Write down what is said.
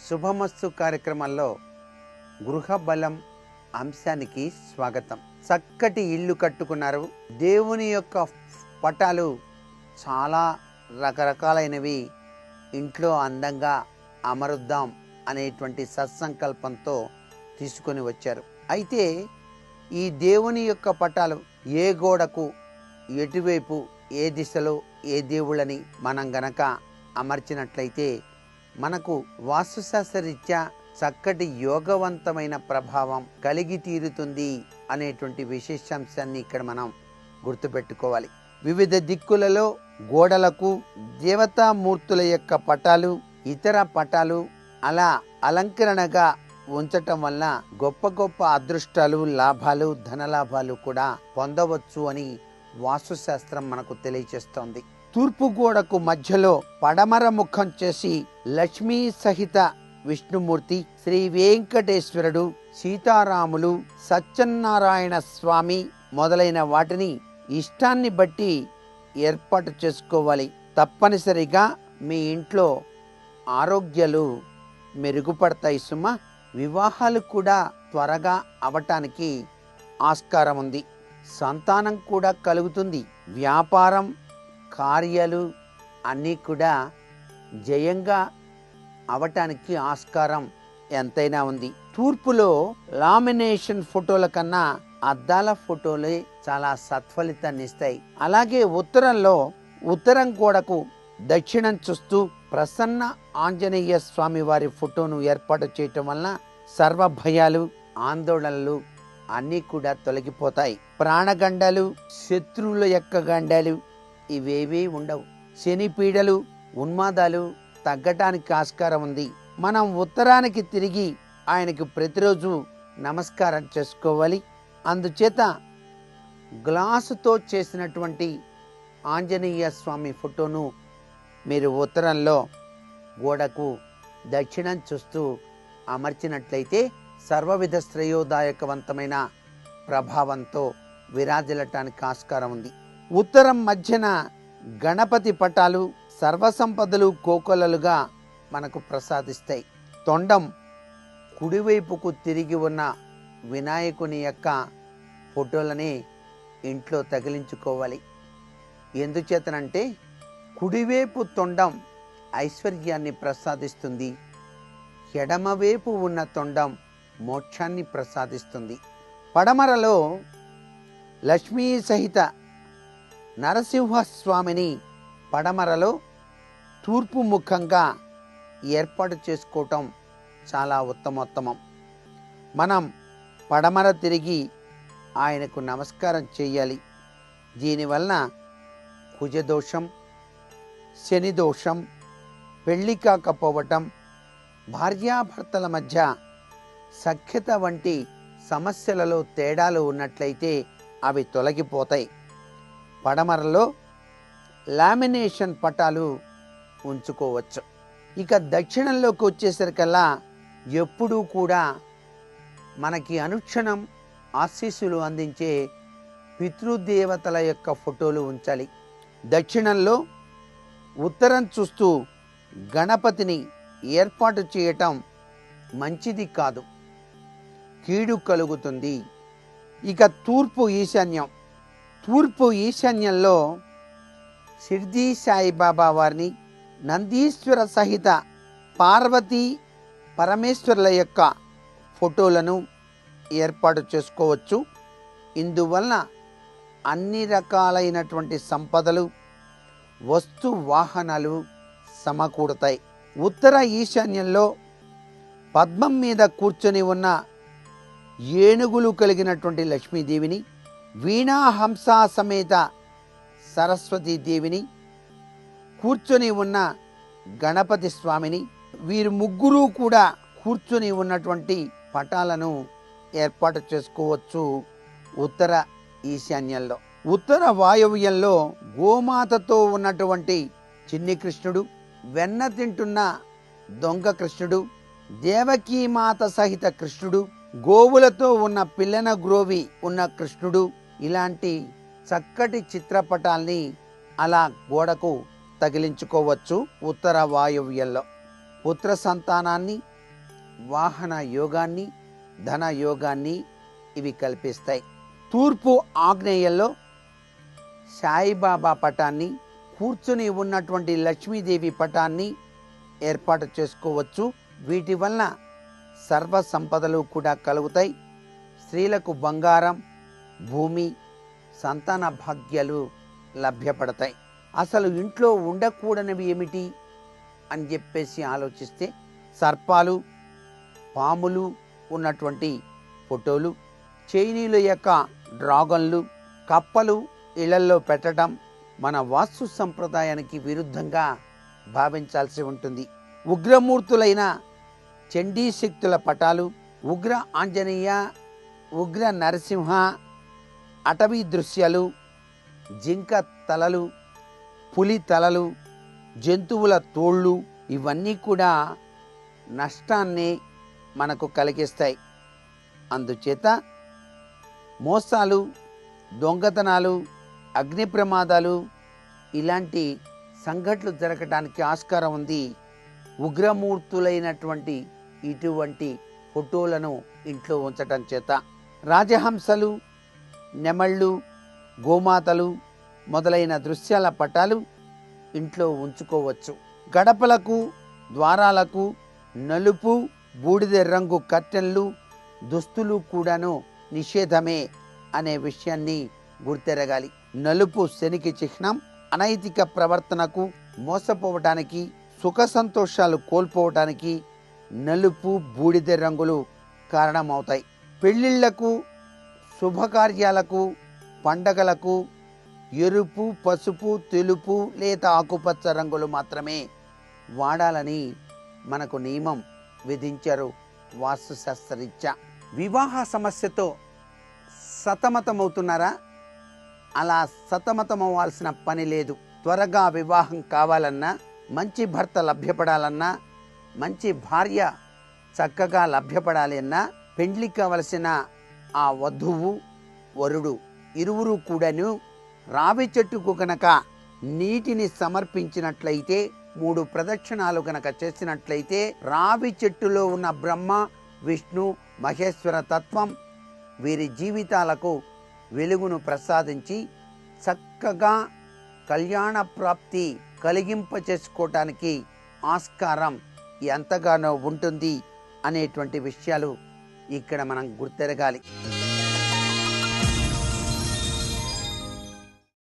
శుభమస్తు కార్యక్రమంలో గృహ బలం అంశానికి స్వాగతం. చక్కటి ఇల్లు కట్టుకున్నారు. దేవుని యొక్క పటాలు చాలా రకరకాలైనవి ఇంట్లో అందంగా అమరుద్దాం అనేటువంటి సత్సంకల్పంతో తీసుకొని వచ్చారు. అయితే ఈ దేవుని యొక్క పటాలు ఏ గోడకు ఎటువైపు ఏ దిశలో ఏ దేవుళ్ళని మనం గనక అమర్చినట్లయితే మనకు వాస్తుశాస్త్రరీత్యా చక్కటి యోగవంతమైన ప్రభావం కలిగి తీరుతుంది అనేటువంటి విశేషాంశాన్ని ఇక్కడ మనం గుర్తుపెట్టుకోవాలి. వివిధ దిక్కులలో గోడలకు దేవతామూర్తుల యొక్క పటాలు, ఇతర పటాలు అలా అలంకరణగా ఉంచటం వల్ల గొప్ప గొప్ప అదృష్టాలు, లాభాలు, ధనలాభాలు కూడా పొందవచ్చు అని వాస్తుశాస్త్రం మనకు తెలియచేస్తోంది. తూర్పు గోడకు మధ్యలో పడమర ముఖం చేసి లక్ష్మీ సహిత విష్ణుమూర్తి, శ్రీ వెంకటేశ్వరుడు, సీతారాములు, సత్యనారాయణ స్వామి మొదలైన వాటిని ఇష్టాన్ని బట్టి ఏర్పాటు చేసుకోవాలి. తప్పనిసరిగా మీ ఇంట్లో ఆరోగ్యాలు మెరుగుపడతాయి సుమా. వివాహాలు కూడా త్వరగా అవటానికి ఆస్కారం ఉంది. సంతానం కూడా కలుగుతుంది. వ్యాపారం, కార్యాలు అన్నీ కూడా జయంగా అవటానికి ఆస్కారం ఎంతైనా ఉంది. తూర్పులో లామినేషన్ ఫోటోల కన్నా అద్దాల ఫోటోలే చాలా సత్ఫలితాన్ని ఇస్తాయి. అలాగే ఉత్తరంలో ఉత్తరం గోడకు దక్షిణం చూస్తూ ప్రసన్న ఆంజనేయ స్వామి వారి ఫోటోను ఏర్పాటు చేయటం వలన సర్వ భయాలు, ఆందోళనలు అన్నీ కూడా తొలగిపోతాయి. ప్రాణగండాలు, శత్రువుల యొక్క గండాలు ఇవేవీ ఉండవు. శని పీడలు, ఉన్మాదాలు తగ్గటానికి ఆస్కారం ఉంది. మనం ఉత్తరానికి తిరిగి ఆయనకు ప్రతిరోజు నమస్కారం చేసుకోవాలి. అందుచేత గ్లాసుతో చేసినటువంటి ఆంజనేయ స్వామి ఫోటోను మీరు ఉత్తరంలో గోడకు దక్షిణం చూస్తూ అమర్చినట్లయితే సర్వవిధ శ్రేయోదాయకవంతమైన ప్రభావంతో విరాజిల్లటానికి ఆస్కారం ఉంది. ఉత్తరం మధ్యన గణపతి పటాలు సర్వసంపదలు కోకొలలుగా మనకు ప్రసాదిస్తాయి. తొండం కుడివైపుకు తిరిగి ఉన్న వినాయకుని యొక్క ఫోటోలని ఇంట్లో తగిలించుకోవాలి. ఎందుచేతనంటే కుడివైపు తొండం ఐశ్వర్యాన్ని ప్రసాదిస్తుంది, ఎడమవైపు ఉన్న తొండం మోక్షాన్ని ప్రసాదిస్తుంది. పడమరలో లక్ష్మీ సహిత నరసింహస్వామిని పడమరలో తూర్పు ముఖంగా ఏర్పాటు చేసుకోవటం చాలా ఉత్తమోత్తమం. మనం పడమర తిరిగి ఆయనకు నమస్కారం చేయాలి. దీనివలన కుజదోషం, శని దోషం, పెళ్లి కాకపోవటం, భార్యాభర్తల మధ్య సఖ్యత వంటి సమస్యలలో తేడాలు ఉన్నట్లయితే అవి తొలగిపోతాయి. పడమరలో లామినేషన్ పటాలు ఉంచుకోవచ్చు. ఇక దక్షిణంలోకి వచ్చేసరికల్లా ఎప్పుడూ కూడా మనకి అనుక్షణం ఆశీస్సులు అందించే పితృదేవతల యొక్క ఫోటోలు ఉంచాలి. దక్షిణంలో ఉత్తరం చూస్తూ గణపతిని ఏర్పాటు చేయటం మంచిది కాదు, కీడు కలుగుతుంది. ఇక తూర్పు ఈశాన్యంలో షిర్డీ సాయిబాబా వారిని, నందీశ్వర సహిత పార్వతీ పరమేశ్వరుల యొక్క ఫోటోలను ఏర్పాటు చేసుకోవచ్చు. ఇందువలన అన్ని రకాలైనటువంటి సంపదలు, వస్తు వాహనాలు సమకూడతాయి. ఉత్తర ఈశాన్యంలో పద్మం మీద కూర్చొని ఉన్న ఏనుగులు కలిగినటువంటి లక్ష్మీదేవిని, వీణాహంస సమేత సరస్వతీదేవిని, కూర్చొని ఉన్న గణపతి స్వామిని, వీరు ముగ్గురు కూడా కూర్చొని ఉన్నటువంటి పటాలను ఏర్పాటు చేసుకోవచ్చు ఉత్తర ఈశాన్యంలో. ఉత్తర వాయవ్యంలో గోమాతతో ఉన్నటువంటి చిన్ని కృష్ణుడు, వెన్న తింటున్న దొంగ కృష్ణుడు, దేవకీమాత సహిత కృష్ణుడు, గోవులతో ఉన్న పిల్లన గ్రోవి ఉన్న కృష్ణుడు, ఇలాంటి చక్కటి చిత్రపటాల్ని అలా గోడకు తగిలించుకోవచ్చు ఉత్తర వాయువ్యంలో. పుత్ర సంతానాన్ని, వాహన యోగాన్ని, ధన యోగాన్ని ఇవి కల్పిస్తాయి. తూర్పు ఆగ్నేయంలో సాయిబాబా పటాన్ని, కూర్చుని ఉన్నటువంటి లక్ష్మీదేవి పటాన్ని ఏర్పాటు చేసుకోవచ్చు. వీటి వలన సర్వ సంపదలు కూడా కలుగుతాయి. స్త్రీలకు బంగారం, భూమి, సంతాన భాగ్యాలు లభ్యపడతాయి. అసలు ఇంట్లో ఉండకూడనివి ఏమిటి అని చెప్పేసి ఆలోచిస్తే సర్పాలు, పాములు ఉన్నటువంటి ఫోటోలు, చైనీయుల యొక్క డ్రాగన్లు, కప్పలు ఇళ్లలో పెట్టడం మన వాస్తు సంప్రదాయానికి విరుద్ధంగా భావించాల్సి ఉంటుంది. ఉగ్రమూర్తులైన చండీ శక్తుల పటాలు, ఉగ్ర ఆంజనేయ, ఉగ్ర నరసింహ, అటవీ దృశ్యాలు, జింక తలలు, పులి తలలు, జంతువుల తోళ్ళు ఇవన్నీ కూడా నష్టాన్ని మనకు కలిగిస్తాయి. అందుచేత మోసాలు, దొంగతనాలు, అగ్ని ప్రమాదాలు ఇలాంటి సంఘటనలు జరగడానికి ఆస్కారం ఉంది. ఉగ్రమూర్తులైనటువంటి ఇటువంటి ఫోటోలను ఇంట్లో ఉంచటం చేత రాజహంసలు, నెమళ్ళు, గోమాతలు మొదలైన దృశ్యాల పటాలు ఇంట్లో ఉంచుకోవచ్చు. గడపలకు, ద్వారాలకు నలుపు, బూడిద రంగు కర్టెన్లు, దుస్తులు కూడాను నిషేధమే అనే విషయాన్ని గుర్తెరగాలి. నలుపు శనికి చిహ్నం. అనైతిక ప్రవర్తనకు, మోసపోవటానికి, సుఖ సంతోషాలు కోల్పోవటానికి నలుపు, బూడిద రంగులు కారణమవుతాయి. పెళ్లిళ్లకు, శుభకార్యాలకు, పండగలకు ఎరుపు, పసుపు, తెలుపు లేదా ఆకుపచ్చ రంగులు మాత్రమే వాడాలని మనకు నియమం విధించారు వాస్తుశాస్త్రరీత్యా. వివాహ సమస్యతో సతమతమవుతున్నారా? అలా సతమతమవ్వాల్సిన పని లేదు. త్వరగా వివాహం కావాలన్నా, మంచి భర్త లభ్యపడాలన్నా, మంచి భార్య చక్కగా లభ్యపడాలి అన్నా, పెండ్లి కావలసిన ఆ వధువు, వరుడు ఇరువురు కూడాను రావి చెట్టుకు గనక నీటిని సమర్పించినట్లయితే, 3 ప్రదక్షిణాలు గనక చేసినట్లయితే రావి చెట్టులో ఉన్న బ్రహ్మ, విష్ణు, మహేశ్వర తత్వం వీరి జీవితాలకు వెలుగును ప్రసాదించి చక్కగా కళ్యాణ ప్రాప్తి కలిగింప చేసుకోవటానికి ఆస్కారం ఎంతగానో ఉంటుంది అనేటువంటి విషయాలు ఇక్కడ మనం గుర్తెరగాలి.